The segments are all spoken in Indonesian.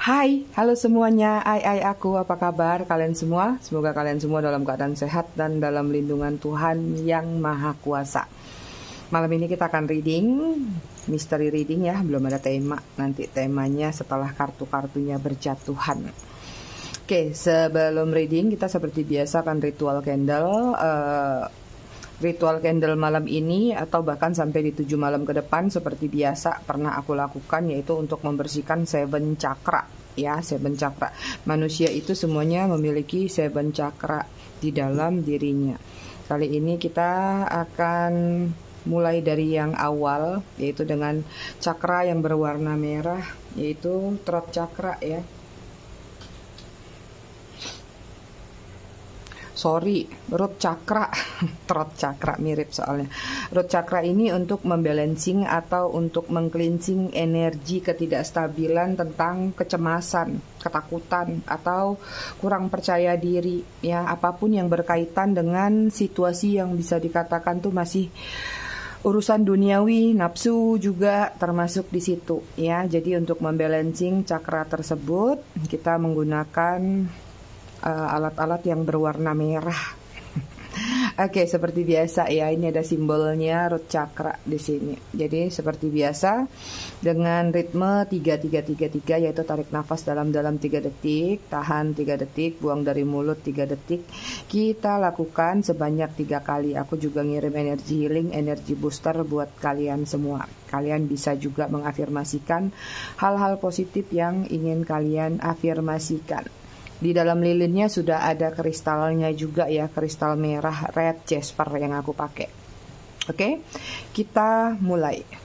Hai, halo semuanya. Aku, apa kabar kalian semua? Semoga kalian semua dalam keadaan sehat dan dalam lindungan Tuhan yang Maha Kuasa. Malam ini kita akan reading, mystery reading ya, belum ada tema. Nanti temanya setelah kartu-kartunya berjatuhan. Oke, sebelum reading kita seperti biasa akan ritual candle. Ritual candle malam ini atau bahkan sampai di 7 malam ke depan seperti biasa pernah aku lakukan, yaitu untuk membersihkan 7 chakra ya, 7 chakra. Manusia itu semuanya memiliki 7 chakra di dalam dirinya. Kali ini kita akan mulai dari yang awal, yaitu dengan chakra yang berwarna merah, yaitu throat chakra ya. Root chakra. Throat chakra mirip soalnya. Root chakra ini untuk membalancing atau untuk mengcleansing energi ketidakstabilan tentang kecemasan, ketakutan atau kurang percaya diri ya, apapun yang berkaitan dengan situasi yang bisa dikatakan tuh masih urusan duniawi, nafsu juga termasuk di situ ya. Jadi untuk membalancing chakra tersebut kita menggunakan alat-alat yang berwarna merah. Oke, seperti biasa ya, ini ada simbolnya root chakra di sini. Jadi seperti biasa dengan ritme 3-3-3-3, yaitu tarik nafas dalam-dalam 3 detik, tahan 3 detik, buang dari mulut 3 detik. Kita lakukan sebanyak 3 kali. Aku juga ngirim energi healing, energi booster buat kalian semua. Kalian bisa juga mengafirmasikan hal-hal positif yang ingin kalian afirmasikan. Di dalam lilinnya sudah ada kristalnya juga ya, kristal merah red jasper yang aku pakai. Oke, kita mulai.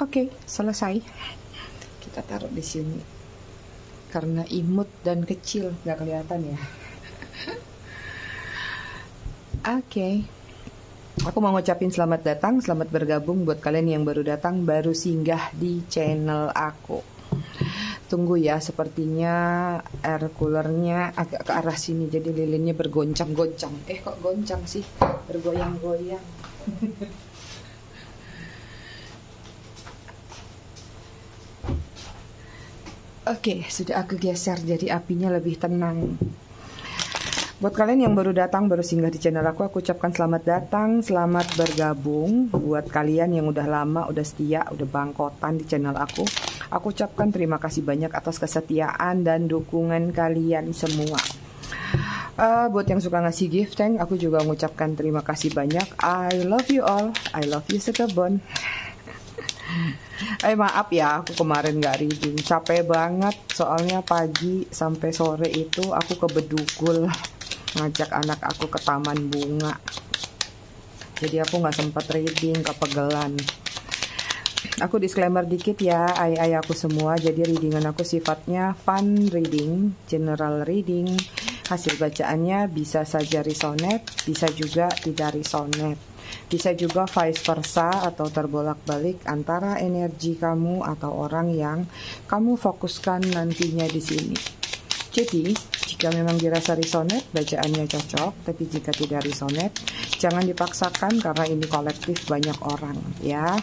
Oke, selesai. Kita taruh di sini. Karena imut dan kecil, nggak kelihatan ya. Oke. Aku mau ngucapin selamat datang, selamat bergabung buat kalian yang baru datang, baru singgah di channel aku. Tunggu ya, sepertinya air coolernya agak ke arah sini, jadi lilinnya bergoncang-goncang. Kok goncang sih? Bergoyang-goyang. Oke, sudah aku geser jadi apinya lebih tenang. Buat kalian yang baru datang, baru singgah di channel aku ucapkan selamat datang, selamat bergabung. Buat kalian yang udah lama, udah setia, udah bangkotan di channel aku ucapkan terima kasih banyak atas kesetiaan dan dukungan kalian semua. Buat yang suka ngasih gift thank, aku juga mengucapkan terima kasih banyak. I love you all, I love you sekebon. Maaf ya, aku kemarin gak reading, capek banget. Soalnya pagi sampai sore itu aku ke Bedugul ngajak anak aku ke taman bunga. Jadi aku gak sempat reading, kepegelan. Aku disclaimer dikit ya, aku semua. Jadi readingan aku sifatnya fun reading, general reading. Hasil bacaannya bisa saja resonate, bisa juga tidak resonate. Bisa juga vice versa atau terbolak-balik antara energi kamu atau orang yang kamu fokuskan nantinya di sini. Jadi, jika memang dirasa resonate, bacaannya cocok, tapi jika tidak resonate, jangan dipaksakan karena ini kolektif banyak orang ya.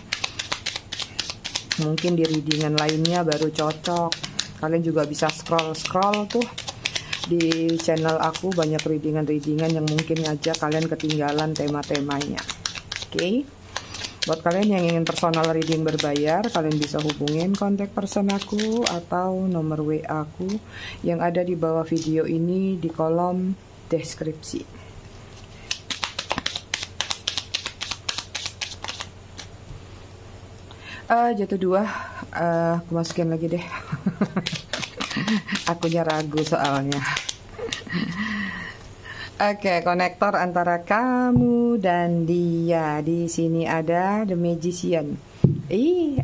Mungkin di readingan lainnya baru cocok. Kalian juga bisa scroll tuh di channel aku, banyak readingan yang mungkin aja kalian ketinggalan tema-temanya. Oke. Buat kalian yang ingin personal reading berbayar, kalian bisa hubungin kontak person aku atau nomor WA aku yang ada di bawah video ini di kolom deskripsi. Jatuh 2, aku masukin lagi deh. Akunya ragu soalnya. Oke, konektor antara kamu dan dia. Di sini ada The Magician.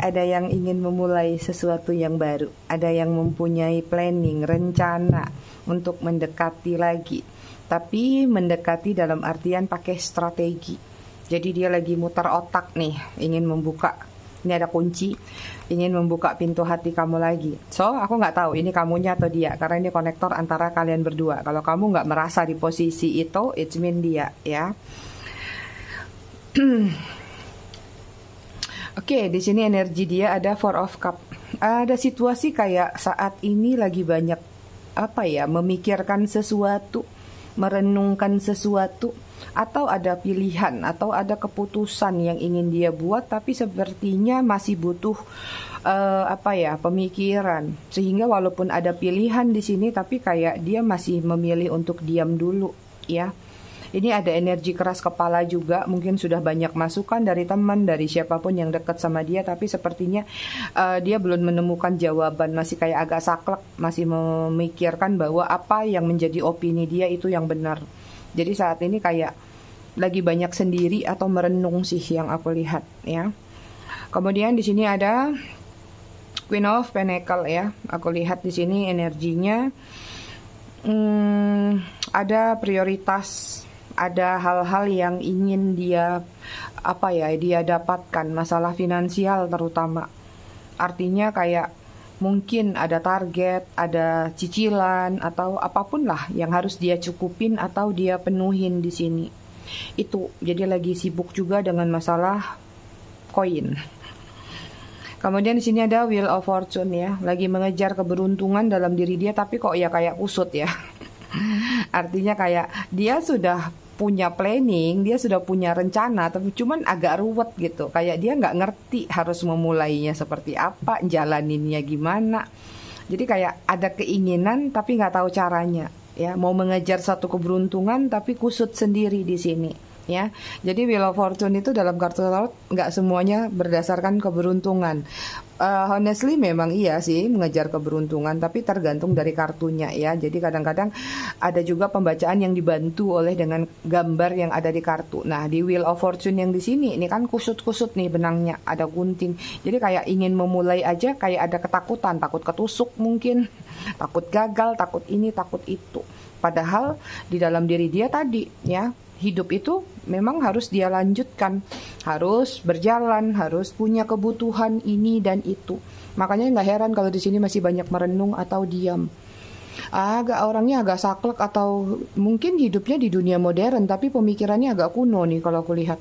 Ada yang ingin memulai sesuatu yang baru, ada yang mempunyai planning, rencana untuk mendekati lagi. Tapi mendekati dalam artian pakai strategi. Jadi dia lagi muter otak nih, ingin membuka. Ini ada kunci, ingin membuka pintu hati kamu lagi. So, aku nggak tahu ini kamunya atau dia, karena ini konektor antara kalian berdua. Kalau kamu nggak merasa di posisi itu, it's mean dia, ya. Oke, di sini energi dia ada Four of Cup. Ada situasi kayak saat ini lagi banyak memikirkan sesuatu, merenungkan sesuatu, atau ada pilihan atau ada keputusan yang ingin dia buat, tapi sepertinya masih butuh pemikiran. Sehingga walaupun ada pilihan di sini, tapi kayak dia masih memilih untuk diam dulu, ya. Ini ada energi keras kepala juga, mungkin sudah banyak masukan dari teman, dari siapapun yang dekat sama dia, tapi sepertinya dia belum menemukan jawaban, masih kayak agak saklek, masih memikirkan bahwa apa yang menjadi opini dia itu yang benar. Jadi saat ini kayak lagi banyak sendiri atau merenung sih yang aku lihat, ya. Kemudian di sini ada Queen of Pentacle, ya. Aku lihat di sini energinya ada prioritas. Ada hal-hal yang ingin dia dapatkan, masalah finansial terutama. Artinya kayak mungkin ada target, ada cicilan atau apapun lah yang harus dia cukupin atau dia penuhin di sini. Itu jadi lagi sibuk juga dengan masalah koin. Kemudian di sini ada Wheel of Fortune, ya, lagi mengejar keberuntungan dalam diri dia, tapi kok ya kayak kusut, ya. Artinya kayak dia sudah punya planning, dia sudah punya rencana, tapi cuman agak ruwet gitu. Kayak dia nggak ngerti harus memulainya seperti apa, jalaninnya gimana. Jadi kayak ada keinginan tapi nggak tahu caranya. Ya, mau mengejar satu keberuntungan tapi kusut sendiri di sini. Ya, jadi Wheel of Fortune itu dalam kartu tarot nggak semuanya berdasarkan keberuntungan. Honestly memang iya sih mengejar keberuntungan, tapi tergantung dari kartunya, ya. Jadi kadang-kadang ada juga pembacaan yang dibantu oleh dengan gambar yang ada di kartu. Nah, di Wheel of Fortune yang di sini ini kan kusut-kusut nih benangnya, ada gunting. Jadi kayak ingin memulai aja kayak ada ketakutan, takut ketusuk mungkin, takut gagal, takut ini, takut itu. Padahal di dalam diri dia tadi, ya, hidup itu memang harus dia lanjutkan, harus berjalan, harus punya kebutuhan ini dan itu. Makanya nggak heran kalau di sini masih banyak merenung atau diam. Orangnya agak saklek atau mungkin hidupnya di dunia modern, tapi pemikirannya agak kuno nih kalau aku lihat.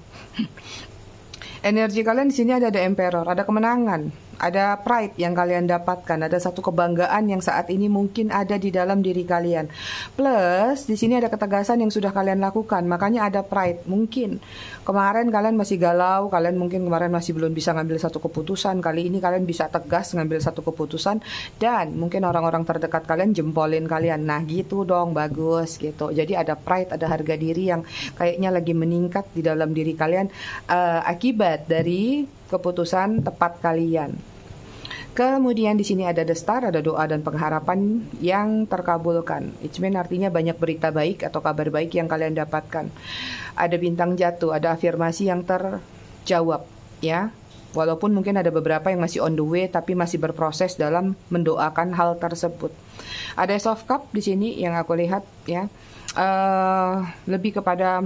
Energi kalian di sini ada The Emperor, ada kemenangan, ada pride yang kalian dapatkan, ada satu kebanggaan yang saat ini mungkin ada di dalam diri kalian. Plus di sini ada ketegasan yang sudah kalian lakukan, makanya ada pride. Mungkin kemarin kalian masih galau, kalian mungkin kemarin masih belum bisa ngambil satu keputusan, kali ini kalian bisa tegas ngambil satu keputusan, dan mungkin orang-orang terdekat kalian jempolin kalian. Nah gitu dong, bagus gitu. Jadi ada pride, ada harga diri yang kayaknya lagi meningkat di dalam diri kalian akibat dari keputusan tepat kalian. Kemudian di sini ada The Star, ada doa dan pengharapan yang terkabulkan. It means artinya banyak berita baik atau kabar baik yang kalian dapatkan. Ada bintang jatuh, ada afirmasi yang terjawab, ya. Walaupun mungkin ada beberapa yang masih on the way tapi masih berproses dalam mendoakan hal tersebut. Ada Ace of Cup di sini yang aku lihat, ya. Lebih kepada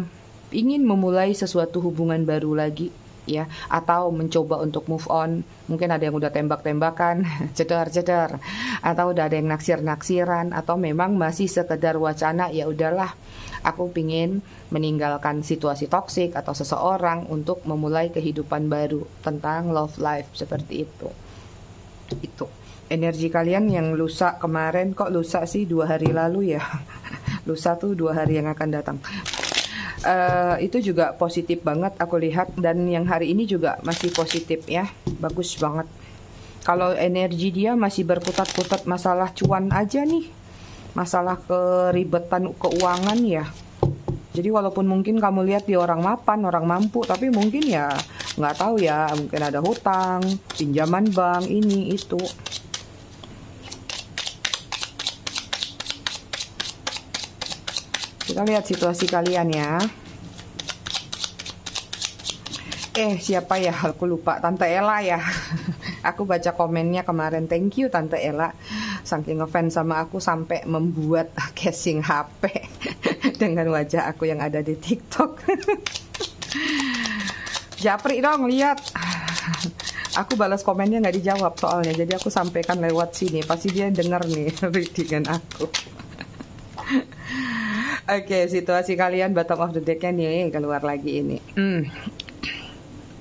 ingin memulai sesuatu hubungan baru lagi, ya, atau mencoba untuk move on. Mungkin ada yang udah tembak-tembakan, cedar-cedar, atau udah ada yang naksir-naksiran, atau memang masih sekedar wacana, ya udahlah, aku pingin meninggalkan situasi toksik atau seseorang untuk memulai kehidupan baru, tentang love life seperti itu. Itu energi kalian yang lusa kemarin. Kok lusa sih, 2 hari lalu ya. Lusa tuh 2 hari yang akan datang. Itu juga positif banget aku lihat, dan yang hari ini juga masih positif, ya, bagus banget. Kalau energi dia masih berkutat-kutat masalah cuan aja nih, masalah keribetan keuangan, ya. Jadi walaupun mungkin kamu lihat dia orang mapan, orang mampu, tapi mungkin ya nggak tahu ya, mungkin ada hutang, pinjaman bank, ini itu. Kita lihat situasi kalian, ya. Siapa ya? Aku lupa. Tante Ella ya. Aku baca komennya kemarin. Thank you Tante Ella. Saking ngefans sama aku sampai membuat casing HP dengan wajah aku yang ada di TikTok. Japri dong, lihat. Aku balas komennya nggak dijawab soalnya. Jadi aku sampaikan lewat sini. Pasti dia denger nih readingan aku. Oke, situasi kalian bottom of the deck-nya nih keluar lagi ini.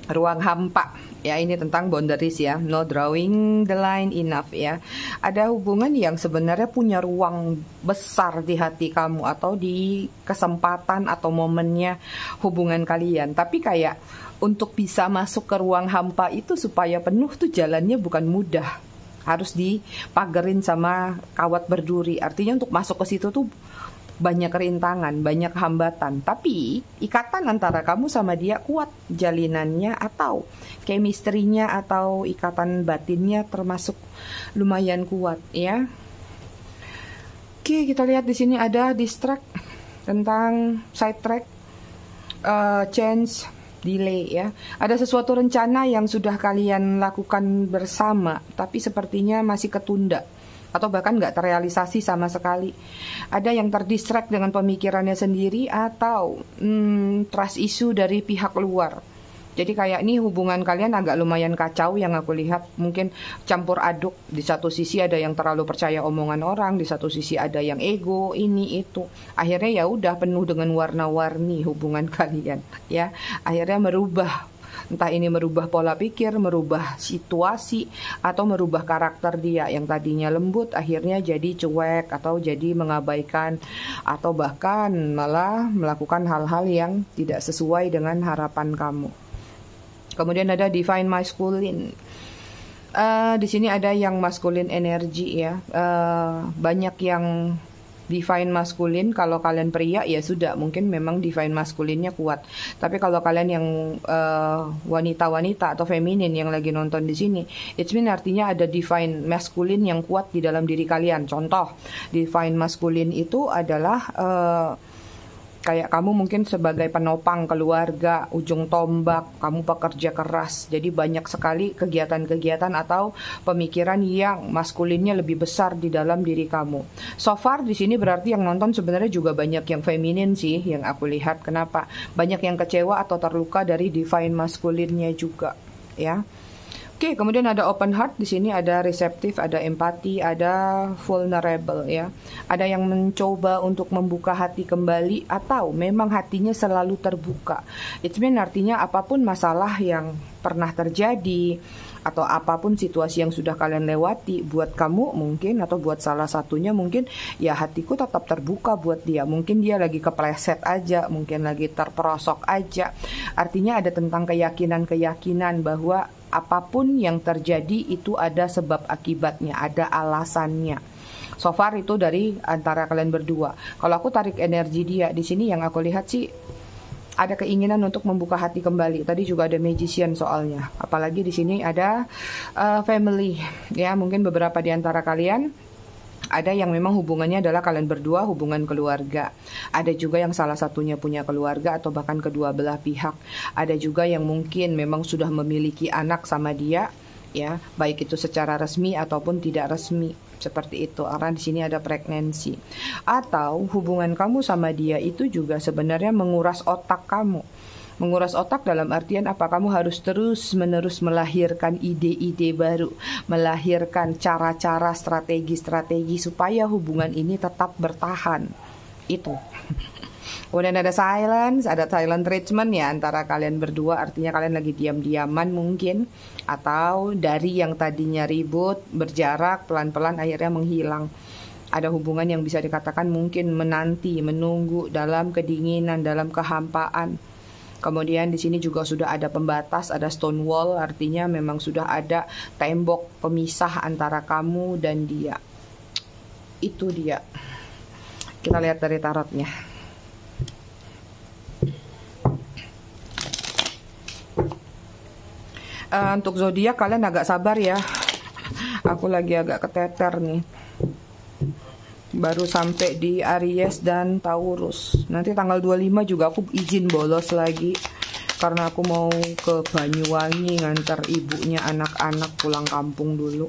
Ruang hampa ya, ini tentang boundaries ya, no drawing the line enough ya. Ada hubungan yang sebenarnya punya ruang besar di hati kamu atau di kesempatan atau momennya hubungan kalian, tapi kayak untuk bisa masuk ke ruang hampa itu supaya penuh tuh jalannya bukan mudah, harus dipagerin sama kawat berduri. Artinya untuk masuk ke situ tuh banyak rintangan, banyak hambatan. Tapi ikatan antara kamu sama dia kuat, jalinannya atau chemistry-nya atau ikatan batinnya termasuk lumayan kuat ya. Oke, kita lihat di sini ada distract tentang sidetrack, change, delay ya. Ada sesuatu rencana yang sudah kalian lakukan bersama, tapi sepertinya masih ketunda atau bahkan nggak terrealisasi sama sekali. Ada yang terdistract dengan pemikirannya sendiri atau trust issue dari pihak luar. Jadi kayak ini hubungan kalian agak lumayan kacau yang aku lihat. Mungkin campur aduk. Di satu sisi ada yang terlalu percaya omongan orang, di satu sisi ada yang ego, ini itu. Akhirnya ya udah penuh dengan warna-warni hubungan kalian ya. Akhirnya merubah. Entah ini merubah pola pikir, merubah situasi, atau merubah karakter dia yang tadinya lembut akhirnya jadi cuek atau jadi mengabaikan, atau bahkan malah melakukan hal-hal yang tidak sesuai dengan harapan kamu. Kemudian ada divine masculine. Di sini ada yang masculine energy ya. Banyak yang divine masculine. Kalau kalian pria ya sudah, mungkin memang divine masculine-nya kuat. Tapi kalau kalian yang wanita-wanita atau feminin yang lagi nonton di sini, it's mean artinya ada divine masculine yang kuat di dalam diri kalian. Contoh, divine masculine itu adalah kayak kamu mungkin sebagai penopang keluarga, ujung tombak, kamu pekerja keras. Jadi banyak sekali kegiatan-kegiatan atau pemikiran yang maskulinnya lebih besar di dalam diri kamu. So far di sini berarti yang nonton sebenarnya juga banyak yang feminin sih yang aku lihat. Kenapa? Banyak yang kecewa atau terluka dari divine maskulinnya juga, ya. Oke, kemudian ada open heart, di sini ada receptive, ada empati, ada vulnerable ya. Ada yang mencoba untuk membuka hati kembali atau memang hatinya selalu terbuka. It means artinya apapun masalah yang pernah terjadi atau apapun situasi yang sudah kalian lewati, buat kamu mungkin atau buat salah satunya mungkin ya hatiku tetap terbuka buat dia. Mungkin dia lagi kepleset aja, mungkin lagi terperosok aja. Artinya ada tentang keyakinan-keyakinan bahwa apapun yang terjadi itu ada sebab akibatnya, ada alasannya. So far itu dari antara kalian berdua. Kalau aku tarik energi dia di sini yang aku lihat sih ada keinginan untuk membuka hati kembali. Tadi juga ada magician soalnya. Apalagi di sini ada family. Ya, mungkin beberapa di antara kalian ada yang memang hubungannya adalah kalian berdua hubungan keluarga. Ada juga yang salah satunya punya keluarga atau bahkan kedua belah pihak. Ada juga yang mungkin memang sudah memiliki anak sama dia, ya, baik itu secara resmi ataupun tidak resmi. Seperti itu, karena di sini ada pregnancy. Atau hubungan kamu sama dia itu juga sebenarnya menguras otak kamu. Menguras otak dalam artian apa? Kamu harus terus-menerus melahirkan ide-ide baru, melahirkan cara-cara, strategi-strategi supaya hubungan ini tetap bertahan. Itu. Kemudian ada silence, ada silent treatment ya antara kalian berdua, artinya kalian lagi diam-diaman mungkin, atau dari yang tadinya ribut, berjarak, pelan-pelan akhirnya menghilang. Ada hubungan yang bisa dikatakan mungkin menanti, menunggu dalam kedinginan, dalam kehampaan. Kemudian di sini juga sudah ada pembatas, ada stone wall, artinya memang sudah ada tembok pemisah antara kamu dan dia. Itu dia. Kita lihat dari tarotnya. Untuk zodiak kalian agak sabar ya. Aku lagi agak keteter nih. Baru sampai di Aries dan Taurus. Nanti tanggal 25 juga aku izin bolos lagi. karena aku mau ke Banyuwangi ngantar ibunya anak-anak pulang kampung dulu.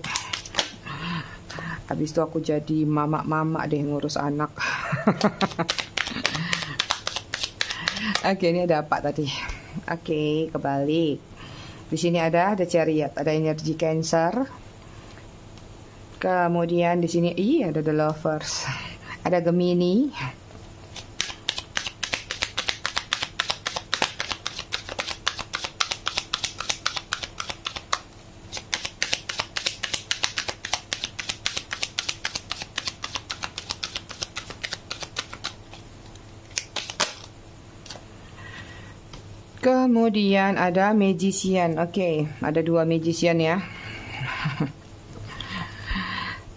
Habis itu aku jadi mama-mama deh ngurus anak. Oke, ini ada apa tadi? Oke, kebalik. Di sini ada Chariot, ada energi Cancer. Kemudian di sini ada The Lovers. Ada Gemini. Kemudian ada Magician. Oke, ada 2 Magician ya.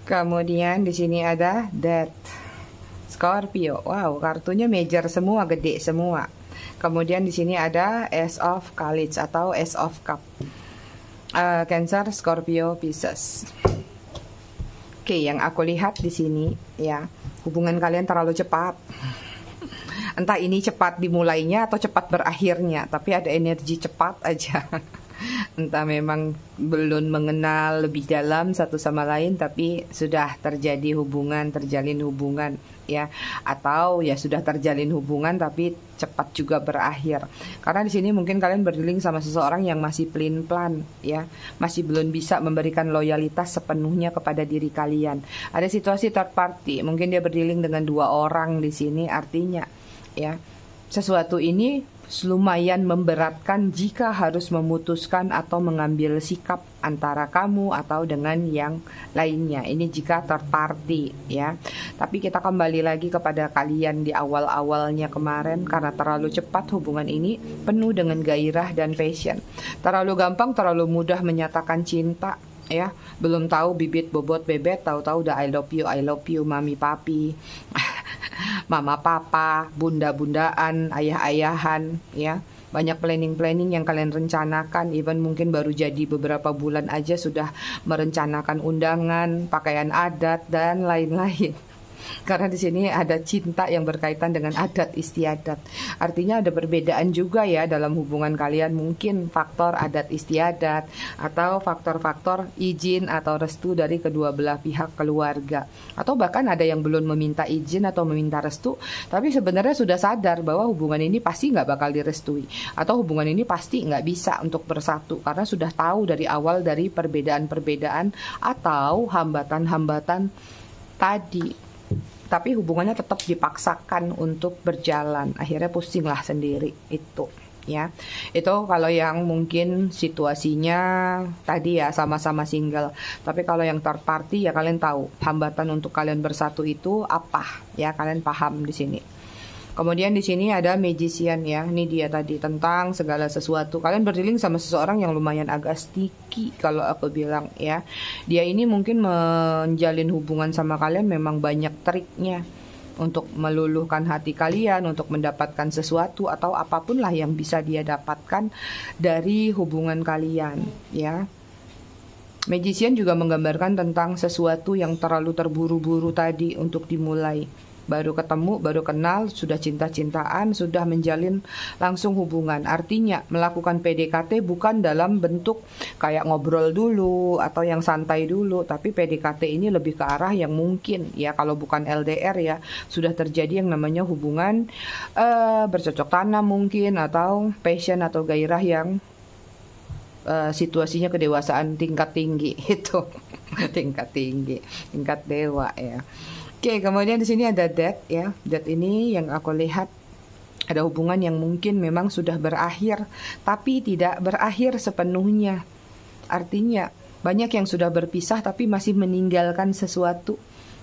Kemudian di sini ada Death. Scorpio. Wow, kartunya major semua, gede semua. Kemudian di sini ada Ace of Cups atau Ace of Cup. Cancer, Scorpio, Pisces. Oke, yang aku lihat di sini ya, hubungan kalian terlalu cepat. Entah ini cepat dimulainya atau cepat berakhirnya, tapi ada energi cepat aja. Entah memang belum mengenal lebih dalam satu sama lain, tapi sudah terjadi hubungan, terjalin hubungan ya, atau ya sudah terjalin hubungan tapi cepat juga berakhir. Karena di sini mungkin kalian berdealing sama seseorang yang masih pelin-pelan ya, masih belum bisa memberikan loyalitas sepenuhnya kepada diri kalian. Ada situasi third party, mungkin dia berdealing dengan 2 orang di sini, artinya ya, sesuatu ini lumayan memberatkan jika harus memutuskan atau mengambil sikap antara kamu atau dengan yang lainnya. Ini jika third party ya. Tapi kita kembali lagi kepada kalian di awal-awalnya kemarin, karena terlalu cepat hubungan ini penuh dengan gairah dan passion. Terlalu gampang, terlalu mudah menyatakan cinta ya. Belum tahu bibit bobot bebet, tahu-tahu udah I love you, mami papi. Mama papa, bunda-bundaan, ayah-ayahan ya. Banyak planning-planning yang kalian rencanakan, even mungkin baru jadi beberapa bulan aja sudah merencanakan undangan, pakaian adat dan lain-lain. Karena di sini ada cinta yang berkaitan dengan adat istiadat. Artinya ada perbedaan juga ya dalam hubungan kalian, mungkin faktor adat istiadat atau faktor-faktor izin atau restu dari kedua belah pihak keluarga. Atau bahkan ada yang belum meminta izin atau meminta restu, tapi sebenarnya sudah sadar bahwa hubungan ini pasti nggak bakal direstui, atau hubungan ini pasti nggak bisa untuk bersatu, karena sudah tahu dari awal dari perbedaan-perbedaan atau hambatan-hambatan tadi. Tapi hubungannya tetap dipaksakan untuk berjalan. Akhirnya pusinglah sendiri itu ya. Itu kalau yang mungkin situasinya tadi ya sama-sama single. Tapi kalau yang third party ya kalian tahu hambatan untuk kalian bersatu itu apa ya, kalian paham di sini. Kemudian di sini ada Magician ya. Ini dia tadi tentang segala sesuatu. Kalian berdealing sama seseorang yang lumayan agak sticky kalau aku bilang ya. Dia ini mungkin menjalin hubungan sama kalian memang banyak triknya untuk meluluhkan hati kalian, untuk mendapatkan sesuatu atau apapun lah yang bisa dia dapatkan dari hubungan kalian ya. Magician juga menggambarkan tentang sesuatu yang terlalu terburu-buru tadi untuk dimulai. Baru ketemu, baru kenal, sudah cinta-cintaan, sudah menjalin langsung hubungan. Artinya melakukan PDKT bukan dalam bentuk kayak ngobrol dulu atau yang santai dulu, tapi PDKT ini lebih ke arah yang mungkin ya, kalau bukan LDR ya, sudah terjadi yang namanya hubungan bercocok tanam mungkin, atau passion atau gairah yang situasinya kedewasaan tingkat tinggi itu. Tingkat tinggi, tingkat dewa ya. Oke, kemudian di sini ada Death ya. Death ini yang aku lihat ada hubungan yang mungkin memang sudah berakhir, tapi tidak berakhir sepenuhnya. Artinya banyak yang sudah berpisah tapi masih meninggalkan sesuatu.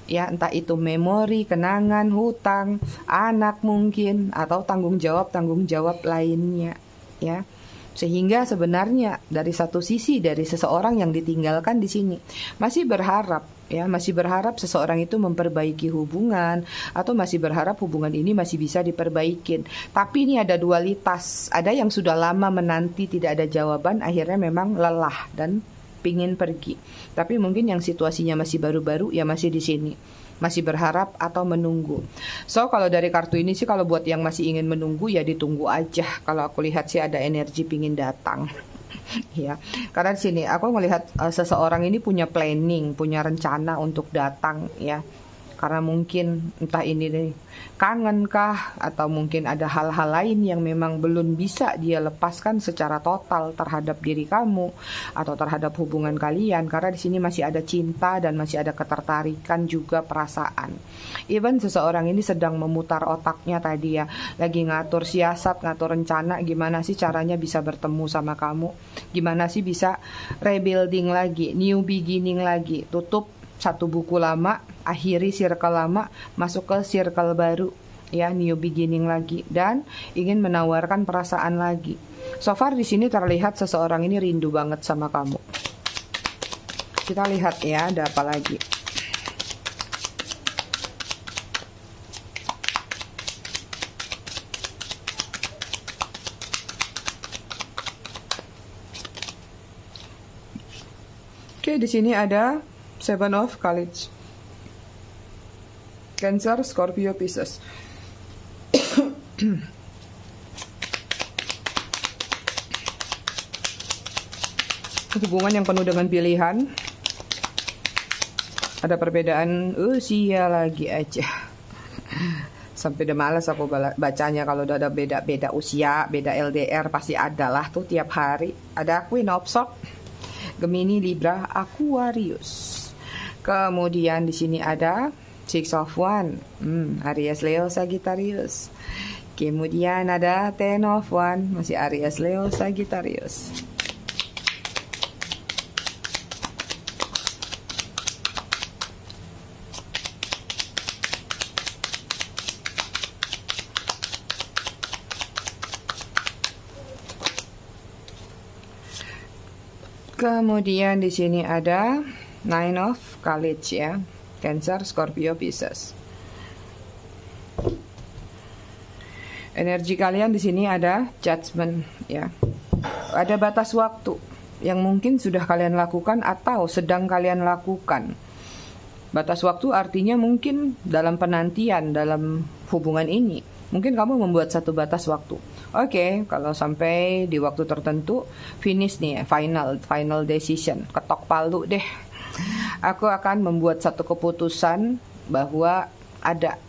Ya, entah itu memori, kenangan, hutang, anak mungkin, atau tanggung jawab lainnya ya. Sehingga sebenarnya dari satu sisi dari seseorang yang ditinggalkan di sini masih berharap ya, masih berharap seseorang itu memperbaiki hubungan, atau masih berharap hubungan ini masih bisa diperbaikin. Tapi ini ada dualitas, ada yang sudah lama menanti tidak ada jawaban, akhirnya memang lelah dan pingin pergi. Tapi mungkin yang situasinya masih baru-baru ya masih di sini, masih berharap atau menunggu. So kalau dari kartu ini sih, kalau buat yang masih ingin menunggu ya ditunggu aja. Kalau aku lihat sih ada energi pingin datang. Ya, karena di sini aku melihat seseorang ini punya planning, punya rencana untuk datang ya. Karena mungkin entah ini nih kangen kah, atau mungkin ada hal-hal lain yang memang belum bisa dia lepaskan secara total terhadap diri kamu atau terhadap hubungan kalian. Karena di sini masih ada cinta dan masih ada ketertarikan juga perasaan. Even seseorang ini sedang memutar otaknya tadi ya, lagi ngatur siasat, ngatur rencana gimana sih caranya bisa bertemu sama kamu, gimana sih bisa rebuilding lagi, new beginning lagi, tutup satu buku lama, akhiri circle lama, masuk ke circle baru ya, new beginning lagi, dan ingin menawarkan perasaan lagi. So far di sini terlihat seseorang ini rindu banget sama kamu. Kita lihat ya ada apa lagi. Oke, di sini ada Seven of Cups. Cancer, Scorpio, Pisces. Hubungan yang penuh dengan pilihan. Ada perbedaan usia lagi aja. Sampai udah malas aku bacanya kalau udah ada beda usia, beda LDR pasti ada lah tuh tiap hari. Ada Queen of Swords, Gemini, Libra, Aquarius. Kemudian di sini ada Six of Wands, Aries, Leo, Sagittarius. Kemudian ada Ten of Wands, masih Aries, Leo, Sagittarius. Kemudian di sini ada Nine of Cups ya, Cancer, Scorpio, Pisces. Energi kalian di sini ada Judgment ya. Ada batas waktu yang mungkin sudah kalian lakukan atau sedang kalian lakukan. Batas waktu artinya mungkin dalam penantian dalam hubungan ini. Mungkin kamu membuat satu batas waktu. Oke, kalau sampai di waktu tertentu finish nih ya, final decision, ketok palu deh. Aku akan membuat satu keputusan bahwa ada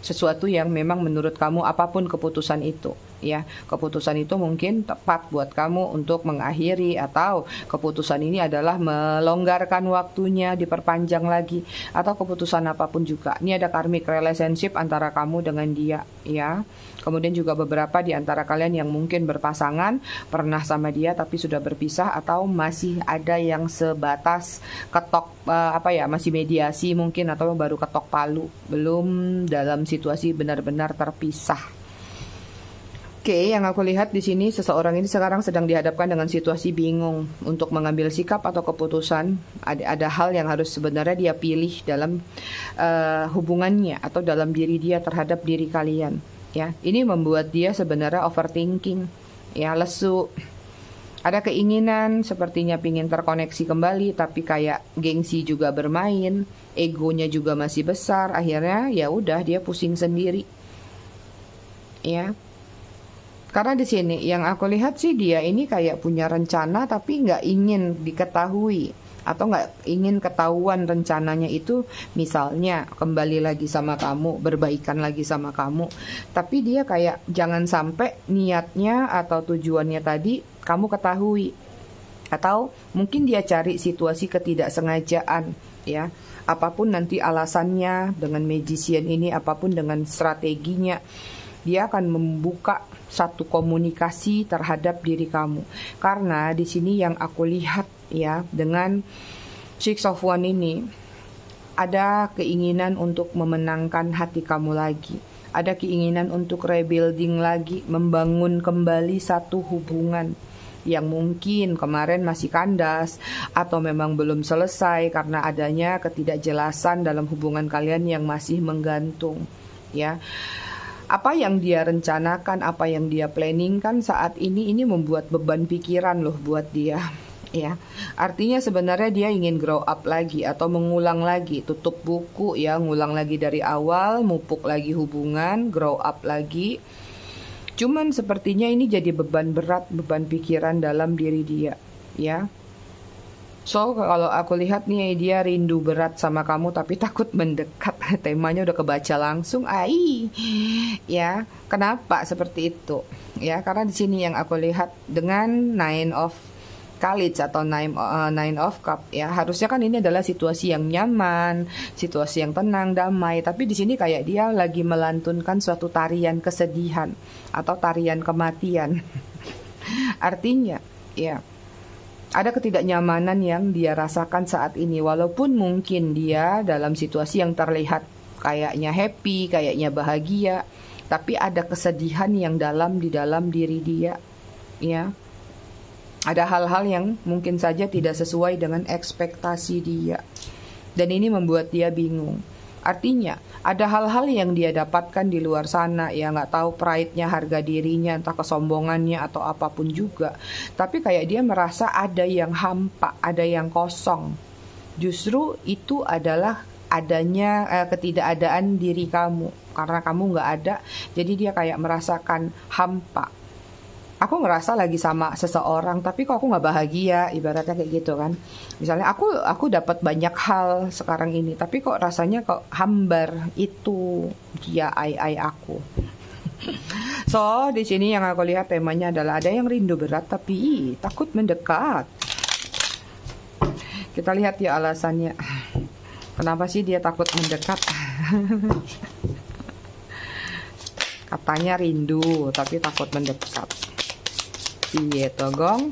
sesuatu yang memang menurut kamu, apapun keputusan itu ya, keputusan itu mungkin tepat buat kamu untuk mengakhiri, atau keputusan ini adalah melonggarkan waktunya, diperpanjang lagi, atau keputusan apapun juga. Ini ada karmic relationship antara kamu dengan dia ya. Kemudian juga beberapa di antara kalian yang mungkin berpasangan, pernah sama dia tapi sudah berpisah, atau masih ada yang sebatas ketok masih mediasi mungkin, atau baru ketok palu, belum dalam situasi benar-benar terpisah. Oke, yang aku lihat di sini seseorang ini sekarang sedang dihadapkan dengan situasi bingung untuk mengambil sikap atau keputusan. Ada hal yang harus sebenarnya dia pilih dalam hubungannya atau dalam diri dia terhadap diri kalian. Ya, ini membuat dia sebenarnya overthinking, ya, lesu. Ada keinginan sepertinya pingin terkoneksi kembali, tapi kayak gengsi juga bermain, egonya juga masih besar. Akhirnya ya udah dia pusing sendiri, ya. Karena di sini yang aku lihat sih dia ini kayak punya rencana tapi nggak ingin diketahui atau nggak ingin ketahuan rencananya itu, misalnya kembali lagi sama kamu, berbaikan lagi sama kamu, tapi dia kayak jangan sampai niatnya atau tujuannya tadi kamu ketahui, atau mungkin dia cari situasi ketidaksengajaan ya. Apapun nanti alasannya dengan magician ini, apapun dengan strateginya, dia akan membuka satu komunikasi terhadap diri kamu. Karena di sini yang aku lihat ya, dengan Six of Wands ini ada keinginan untuk memenangkan hati kamu lagi. Ada keinginan untuk rebuilding lagi, membangun kembali satu hubungan yang mungkin kemarin masih kandas atau memang belum selesai karena adanya ketidakjelasan dalam hubungan kalian yang masih menggantung ya. Apa yang dia rencanakan, apa yang dia planningkan saat ini membuat beban pikiran loh buat dia. ya. Artinya sebenarnya dia ingin grow up lagi atau mengulang lagi, tutup buku ya, ngulang lagi dari awal, mupuk lagi hubungan, grow up lagi. Cuman sepertinya ini jadi beban berat, beban pikiran dalam diri dia, ya. So, kalau aku lihat nih dia rindu berat sama kamu tapi takut mendekat. Temanya udah kebaca langsung. Ya, kenapa seperti itu? Ya, karena di sini yang aku lihat dengan Nine of Khalid atau nine of Cup ya, harusnya kan ini adalah situasi yang nyaman, situasi yang tenang, damai. Tapi di sini kayak dia lagi melantunkan suatu tarian kesedihan atau tarian kematian. Artinya, ya, ada ketidaknyamanan yang dia rasakan saat ini. Walaupun mungkin dia dalam situasi yang terlihat kayaknya happy, kayaknya bahagia, tapi ada kesedihan yang dalam di dalam diri dia. Ya, ada hal-hal yang mungkin saja tidak sesuai dengan ekspektasi dia. Dan ini membuat dia bingung. Artinya, ada hal-hal yang dia dapatkan di luar sana, ya nggak tahu pride-nya, harga dirinya, entah kesombongannya atau apapun juga. Tapi kayak dia merasa ada yang hampa, ada yang kosong. Justru itu adalah adanya ketidakadaan diri kamu. Karena kamu nggak ada, jadi dia kayak merasakan hampa. Aku ngerasa lagi sama seseorang tapi kok aku nggak bahagia, ibaratnya kayak gitu kan. Misalnya aku dapat banyak hal sekarang ini tapi kok rasanya kok hambar, itu dia aku. So di sini yang aku lihat temanya adalah ada yang rindu berat tapi takut mendekat. Kita lihat ya alasannya. Kenapa sih dia takut mendekat? Katanya rindu tapi takut mendekat. Iya togong.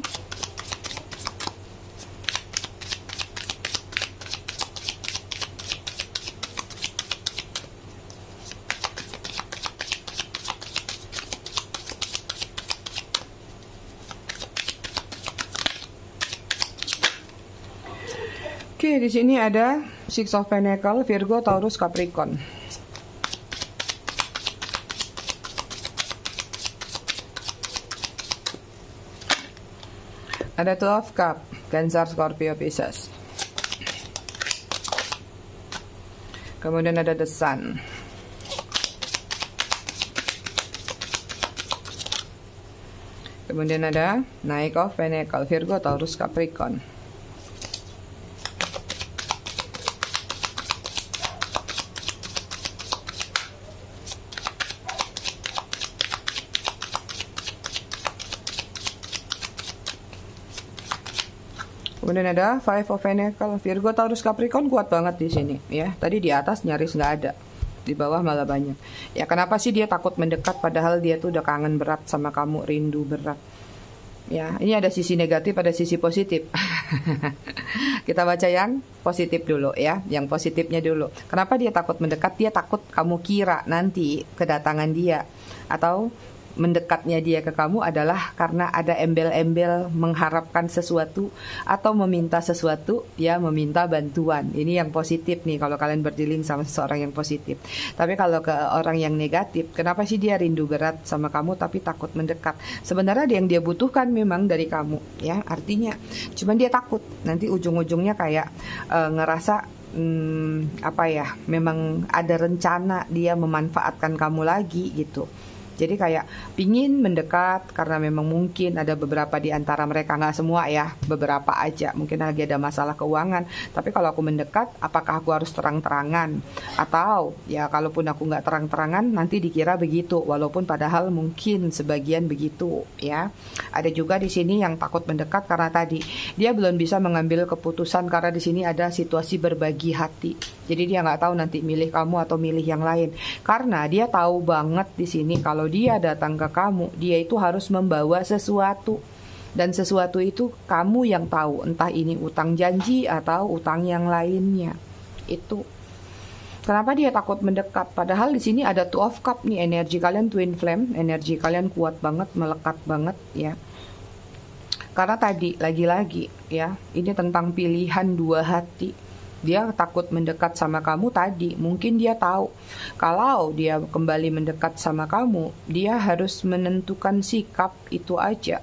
Oke, di sini ada Six of Pentacles, Virgo, Taurus, Capricorn. Ada Two of Cup, Cancer, Scorpio, Pisces. Kemudian ada The Sun. Kemudian ada Knight of Pentacles, Virgo, Taurus, Capricorn. Kemudian ada Five of Pentacles, Virgo, Taurus, Capricorn kuat banget di sini ya. Tadi di atas nyaris nggak ada, di bawah malah banyak. Ya kenapa sih dia takut mendekat padahal dia tuh udah kangen berat sama kamu, rindu berat. Ya, ini ada sisi negatif, ada sisi positif. Kita baca yang positif dulu ya, yang positifnya dulu. Kenapa dia takut mendekat? Dia takut kamu kira nanti kedatangan dia atau mendekatnya dia ke kamu adalah karena ada embel-embel mengharapkan sesuatu atau meminta sesuatu, ya meminta bantuan. Ini yang positif nih kalau kalian berdealing sama seseorang yang positif. Tapi kalau ke orang yang negatif, kenapa sih dia rindu berat sama kamu tapi takut mendekat? Sebenarnya yang dia butuhkan memang dari kamu, ya artinya. Cuman dia takut nanti ujung-ujungnya kayak ngerasa apa ya, memang ada rencana dia memanfaatkan kamu lagi gitu. Jadi kayak pingin mendekat karena memang mungkin ada beberapa di antara mereka, nggak semua ya, beberapa aja mungkin lagi ada masalah keuangan. Tapi kalau aku mendekat, apakah aku harus terang-terangan? Atau ya kalaupun aku nggak terang-terangan nanti dikira begitu, walaupun padahal mungkin sebagian begitu ya. Ada juga di sini yang takut mendekat karena tadi dia belum bisa mengambil keputusan karena di sini ada situasi berbagi hati. Jadi dia nggak tahu nanti milih kamu atau milih yang lain. Karena dia tahu banget di sini kalau dia datang ke kamu, dia itu harus membawa sesuatu. Dan sesuatu itu kamu yang tahu, entah ini utang janji atau utang yang lainnya. Itu. Kenapa dia takut mendekat? Padahal di sini ada Two of Cup nih, energi kalian twin flame, energi kalian kuat banget, melekat banget ya. Karena tadi lagi-lagi ya, ini tentang pilihan dua hati. Dia takut mendekat sama kamu tadi. Mungkin dia tahu kalau dia kembali mendekat sama kamu, dia harus menentukan sikap itu aja.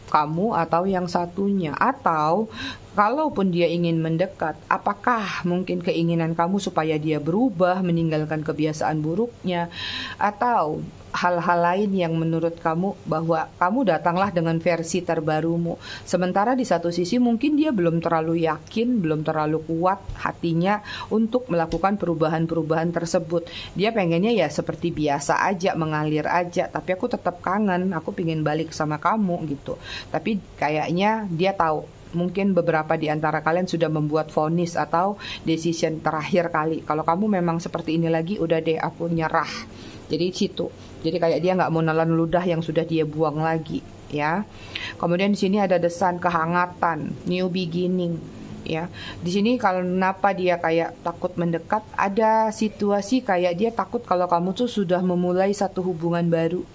kamu atau yang satunya. Atau kalaupun dia ingin mendekat, apakah mungkin keinginan kamu supaya dia berubah, meninggalkan kebiasaan buruknya, atau hal-hal lain yang menurut kamu bahwa kamu datanglah dengan versi terbarumu. Sementara di satu sisi mungkin dia belum terlalu yakin, belum terlalu kuat hatinya untuk melakukan perubahan-perubahan tersebut. Dia pengennya ya seperti biasa aja, mengalir aja, tapi aku tetap kangen, aku pengen balik sama kamu gitu. Tapi kayaknya dia tahu, mungkin beberapa di antara kalian sudah membuat vonis atau decision terakhir kali. Kalau kamu memang seperti ini lagi, udah deh aku nyerah. Jadi situ. Jadi kayak dia nggak mau nelan ludah yang sudah dia buang lagi, ya. Kemudian di sini ada desan kehangatan, new beginning, ya. Di sini kalau kenapa dia kayak takut mendekat, ada situasi kayak dia takut kalau kamu tuh sudah memulai satu hubungan baru.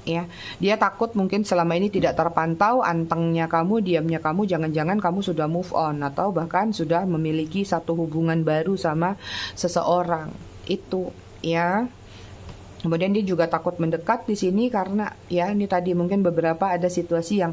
Ya, dia takut mungkin selama ini tidak terpantau antengnya kamu, diamnya kamu, jangan-jangan kamu sudah move on atau bahkan sudah memiliki satu hubungan baru sama seseorang itu, ya. Kemudian dia juga takut mendekat di sini karena ya ini tadi mungkin beberapa ada situasi yang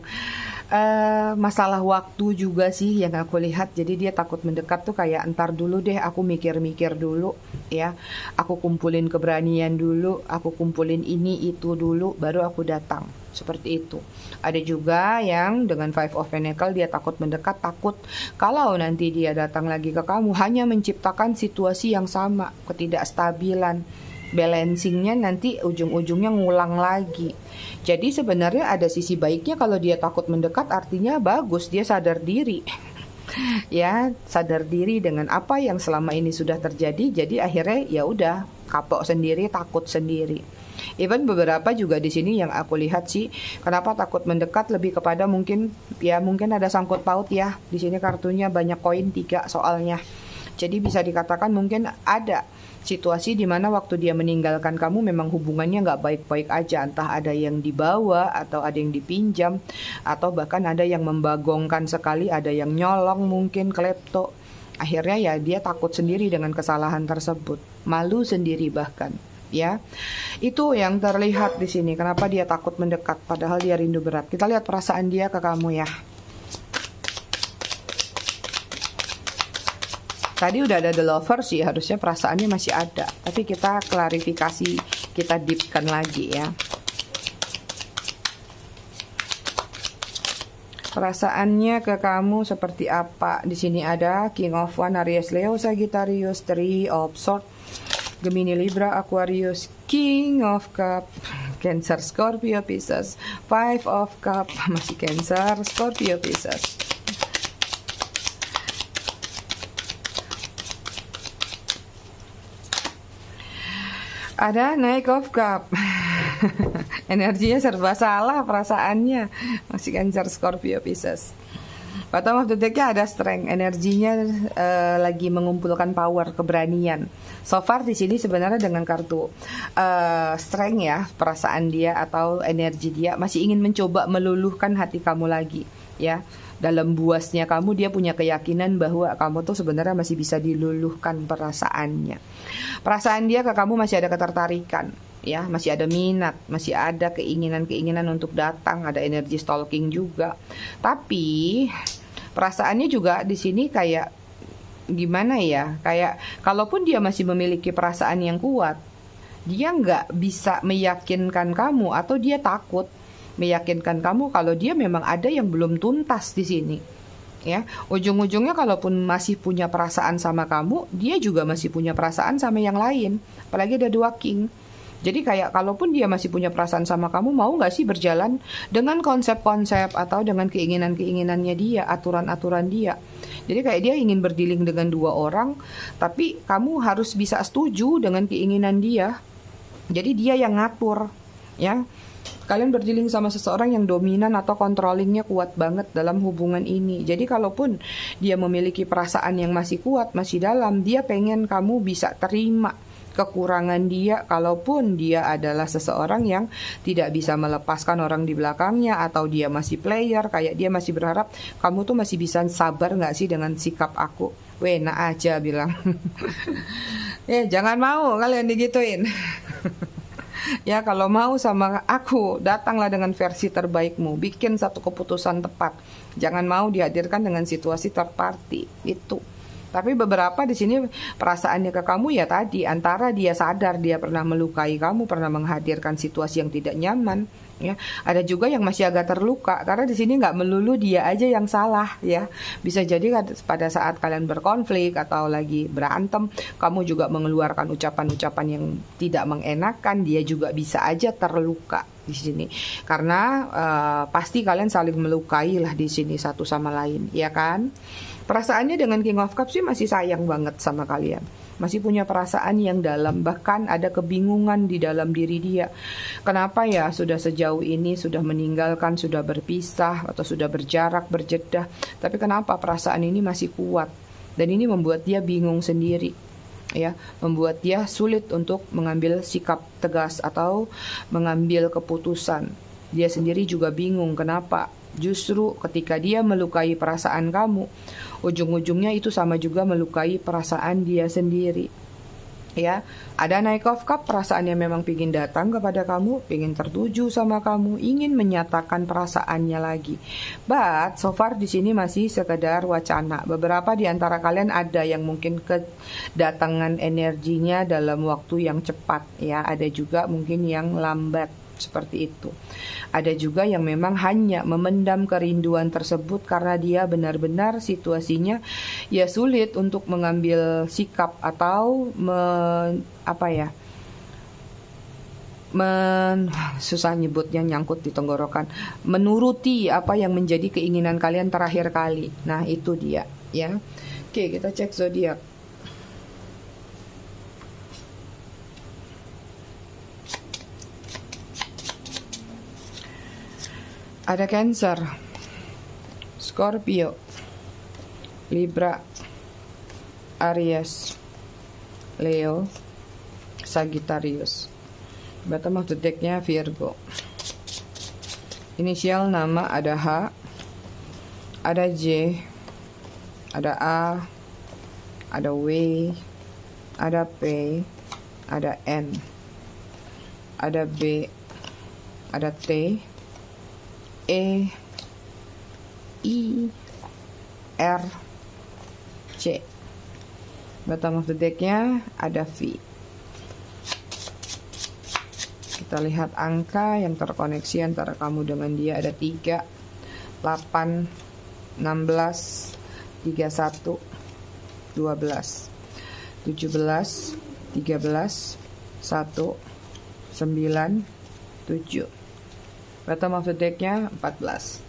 masalah waktu juga sih yang aku lihat. Jadi dia takut mendekat tuh kayak entar dulu deh, aku mikir-mikir dulu ya. Aku kumpulin keberanian dulu, aku kumpulin ini itu dulu baru aku datang. Seperti itu. Ada juga yang dengan Five of Pentacles dia takut mendekat, takut kalau nanti dia datang lagi ke kamu hanya menciptakan situasi yang sama, ketidakstabilan, balancingnya nanti ujung-ujungnya ngulang lagi. Jadi sebenarnya ada sisi baiknya kalau dia takut mendekat, artinya bagus, dia sadar diri. Ya, sadar diri dengan apa yang selama ini sudah terjadi. Jadi akhirnya ya udah kapok sendiri, takut sendiri. Even beberapa juga di sini yang aku lihat sih, kenapa takut mendekat lebih kepada mungkin ada sangkut paut ya. Di sini kartunya banyak koin 3 soalnya. Jadi bisa dikatakan mungkin ada situasi di mana waktu dia meninggalkan kamu memang hubungannya nggak baik-baik aja. Entah ada yang dibawa atau ada yang dipinjam atau bahkan ada yang membagongkan sekali, ada yang nyolong mungkin klepto. Akhirnya ya dia takut sendiri dengan kesalahan tersebut, malu sendiri bahkan. Ya, itu yang terlihat di sini. Kenapa dia takut mendekat padahal dia rindu berat. Kita lihat perasaan dia ke kamu ya. Tadi udah ada the lover sih, harusnya perasaannya masih ada. Tapi kita klarifikasi, kita deepkan lagi ya. Perasaannya ke kamu seperti apa? Di sini ada King of One, Aries, Leo, Sagittarius, Three of Swords, Gemini, Libra, Aquarius, King of Cup, Cancer, Scorpio, Pisces, Five of Cup, masih Cancer, Scorpio, Pisces. Ada Knight of Cup. Energinya serba salah perasaannya. Masih Cancer, Scorpio, Pisces. Bottom of the deck-nya ada Strength. Energinya lagi mengumpulkan power, keberanian. So far di sini sebenarnya dengan kartu Strength ya, perasaan dia atau energi dia masih ingin mencoba meluluhkan hati kamu lagi, ya. Dalam buasnya kamu dia punya keyakinan bahwa kamu tuh sebenarnya masih bisa diluluhkan perasaannya. Perasaan dia ke kamu masih ada ketertarikan, ya, masih ada minat, masih ada keinginan-keinginan untuk datang, ada energi stalking juga. Tapi perasaannya juga di sini kayak gimana ya? Kayak kalaupun dia masih memiliki perasaan yang kuat, dia nggak bisa meyakinkan kamu atau dia takut meyakinkan kamu kalau dia memang ada yang belum tuntas di sini. Ya, ujung-ujungnya kalaupun masih punya perasaan sama kamu, dia juga masih punya perasaan sama yang lain. Apalagi ada 2 king. Jadi kayak kalaupun dia masih punya perasaan sama kamu, mau nggak sih berjalan dengan konsep-konsep atau dengan keinginan-keinginannya dia, aturan-aturan dia. Jadi kayak dia ingin berdealing dengan 2 orang, tapi kamu harus bisa setuju dengan keinginan dia. Jadi dia yang ngatur, ya. Kalian berdealing sama seseorang yang dominan atau controllingnya kuat banget dalam hubungan ini. Jadi kalaupun dia memiliki perasaan yang masih kuat, masih dalam, dia pengen kamu bisa terima kekurangan dia. Kalaupun dia adalah seseorang yang tidak bisa melepaskan orang di belakangnya, atau dia masih player, kayak dia masih berharap kamu tuh masih bisa sabar gak sih dengan sikap aku. Wena aja bilang. Jangan mau kalian digituin. Ya, kalau mau sama aku, datanglah dengan versi terbaikmu, bikin satu keputusan tepat. Jangan mau dihadirkan dengan situasi third party itu. Tapi beberapa di sini perasaannya ke kamu ya tadi, antara dia sadar dia pernah melukai kamu, pernah menghadirkan situasi yang tidak nyaman, ya. Ada juga yang masih agak terluka karena di sini nggak melulu dia aja yang salah, ya. Bisa jadi pada saat kalian berkonflik atau lagi berantem, kamu juga mengeluarkan ucapan-ucapan yang tidak mengenakan, dia juga bisa aja terluka di sini. Karena pasti kalian saling melukai lah di sini satu sama lain, ya kan? Perasaannya dengan King of Cups sih masih sayang banget sama kalian. Masih punya perasaan yang dalam, bahkan ada kebingungan di dalam diri dia. Kenapa ya sudah sejauh ini, sudah meninggalkan, sudah berpisah, atau sudah berjarak, berjedah. Tapi kenapa perasaan ini masih kuat? Dan ini membuat dia bingung sendiri. Ya, membuat dia sulit untuk mengambil sikap tegas atau mengambil keputusan. Dia sendiri juga bingung kenapa. Justru ketika dia melukai perasaan kamu, ujung-ujungnya itu sama juga melukai perasaan dia sendiri. Ya, ada Knight of Cups, perasaannya memang ingin datang kepada kamu, ingin tertuju sama kamu, ingin menyatakan perasaannya lagi. But so far di sini masih sekedar wacana. Beberapa di antara kalian ada yang mungkin kedatangan energinya dalam waktu yang cepat, ya. Ada juga mungkin yang lambat. Seperti itu. Ada juga yang memang hanya memendam kerinduan tersebut karena dia benar-benar situasinya ya sulit untuk mengambil sikap atau susah nyebutnya, nyangkut di tenggorokan, menuruti apa yang menjadi keinginan kalian terakhir kali. Nah, itu dia, ya. Oke, kita cek zodiak. Ada Cancer, Scorpio, Libra, Aries, Leo, Sagittarius. Bottom of the deck-nya Virgo. Inisial nama ada H, ada J, ada A, ada W, ada P, ada N, ada B, ada T, E, I, R, C. Bottom of the deck-nya ada V. Kita lihat angka yang terkoneksi antara kamu dengan dia ada 3, 8, 16, 31, 12, 17, 13, 1, 9, 7. Bottom of the deck-nya 14.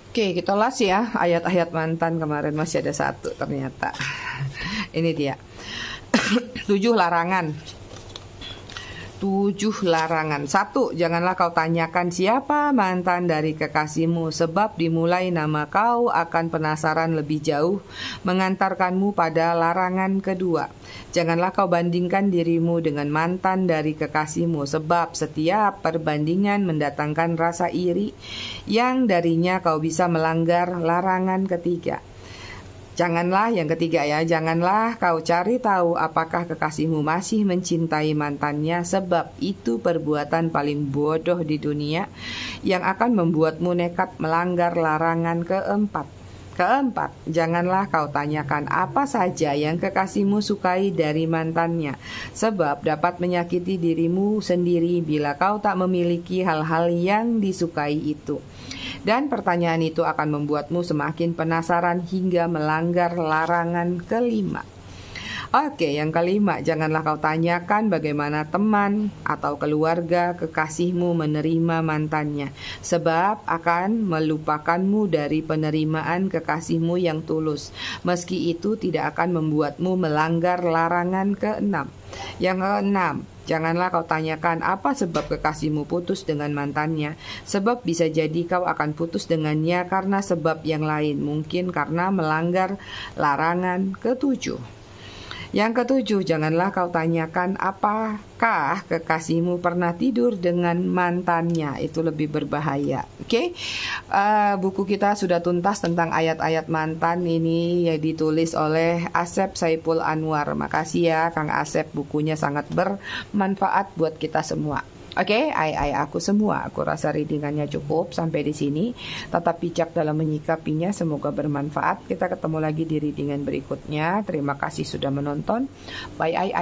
Oke, kita las ya ayat-ayat mantan kemarin, masih ada 1 ternyata. Ini dia. 7 larangan. 7 larangan. 1. Janganlah kau tanyakan siapa mantan dari kekasihmu, sebab dimulai nama kau akan penasaran lebih jauh, mengantarkanmu pada larangan kedua. Janganlah kau bandingkan dirimu dengan mantan dari kekasihmu, sebab setiap perbandingan mendatangkan rasa iri, yang darinya kau bisa melanggar larangan ketiga. Janganlah, yang ketiga ya, janganlah kau cari tahu apakah kekasihmu masih mencintai mantannya, sebab itu perbuatan paling bodoh di dunia yang akan membuatmu nekat melanggar larangan keempat. Keempat, janganlah kau tanyakan apa saja yang kekasihmu sukai dari mantannya, sebab dapat menyakiti dirimu sendiri bila kau tak memiliki hal-hal yang disukai itu. Dan pertanyaan itu akan membuatmu semakin penasaran hingga melanggar larangan kelima. Oke, yang kelima, janganlah kau tanyakan bagaimana teman atau keluarga kekasihmu menerima mantannya, sebab akan melupakanmu dari penerimaan kekasihmu yang tulus, meski itu tidak akan membuatmu melanggar larangan keenam. Yang keenam, janganlah kau tanyakan apa sebab kekasihmu putus dengan mantannya, sebab bisa jadi kau akan putus dengannya karena sebab yang lain, mungkin karena melanggar larangan ketujuh. Yang ketujuh, janganlah kau tanyakan apakah kekasihmu pernah tidur dengan mantannya. Itu lebih berbahaya. Oke, buku kita sudah tuntas tentang ayat-ayat mantan ini yang ditulis oleh Asep Saipul Anwar. Makasih ya Kang Asep, bukunya sangat bermanfaat buat kita semua. Oke, aku semua. Aku rasa readingannya cukup sampai di sini. Tetap bijak dalam menyikapinya. Semoga bermanfaat. Kita ketemu lagi di readingan berikutnya. Terima kasih sudah menonton. Bye,